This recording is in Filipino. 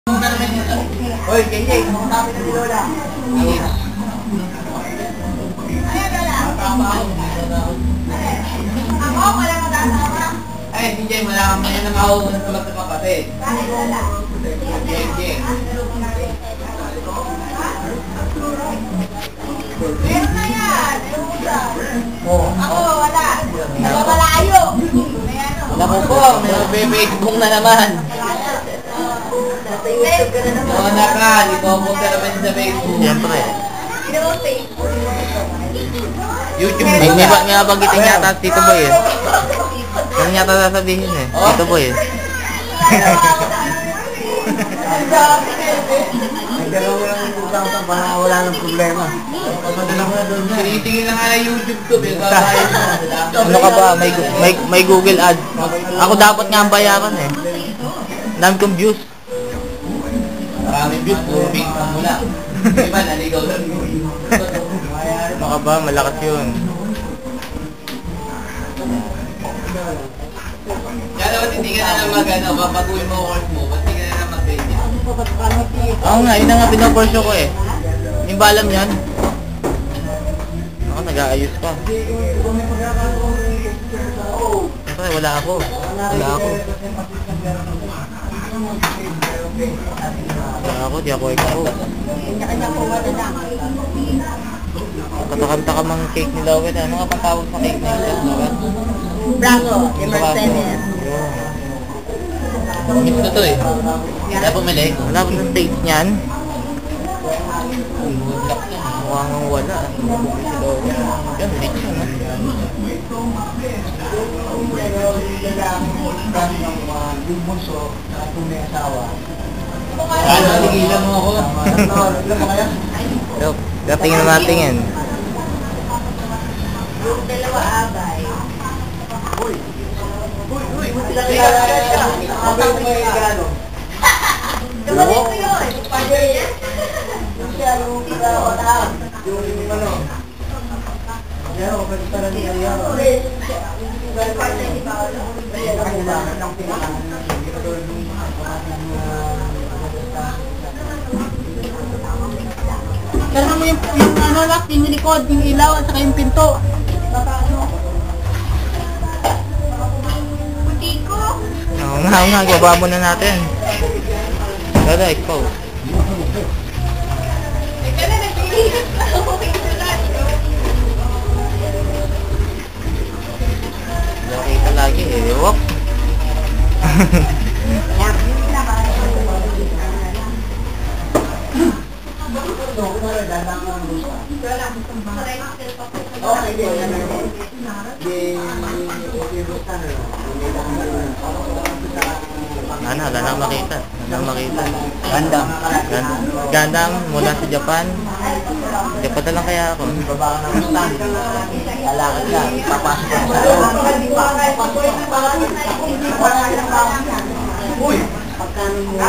Hoy, Kenjay, kami na ni Lola. Ako, wala mag-asawa. Ay, Kenjay, wala kang may nakaw na tulad sa kapatid. Kani Lola. Kenjay. Meron na yan. Oo. Ako, wala. Malayo. Naku po, may mag-Facebook na naman. Oo na ka, di ko punta naman sa Facebook. Siyempre. YouTube May banggitin niya ata Tito Boy eh. Ano niya ata sasabihin eh? Tito Boy eh. Nagdalaw mo lang yung utang sa parang wala ng problema. Sinitingin na nga na YouTube to, Ano ka ba? May Google Ads. Ako dapat nga ang bayaran eh. Dami kong views. Maraming views, puro big pa mula. Diba, naligaw lang yun. Ano ka ba? Malakas yun. Kaya naman hindi ka na lang mag-ano, papaguin mo course mo, ba't hindi ka na lang mag-ganyan? Oo nga, yun na nga pinoporsyo ko eh. Hindi ba alam yan? Ako, nag-aayos pa. Siyempre, wala ako. Wala ako. Wala ako, di ako ikaw. Katakam-takam ang cake ni Lowet. Ano nga patawag sa cake niya? Brago, Emersenes. Miss ko to eh. Kaya bumili. Wala ko ng taste niyan. Mukhang wala. Si Lowet. Yan, rich yun ha. Yung bunso, saka kung may asawa. Ano, tigilan mo ako. Ilan mo kaya? Tingnan na natin yan. Yung dalawa abay. Uy, sila kaya. Okay, may gano. Kapatid ko yun. Yung siya, yung otahan. Yung ano. Yan, okay pala niya yan. Partner ni Paolo. Kaya mo yung ano lock, yung likod, yung ilaw at saka yung pinto. Puti ko. Oo nga, ibaba muna natin. Dada, ikaw. Ika na, nag-iingat na ako. Nakita lagi eh. Wop. Wala nang makita. Gandam. Gandam mula sa Japan. Japan na lang kaya ako. Baba ka ng stand. Lalakad ka. Papasok ka sa loob. Uy! Pagkano mo?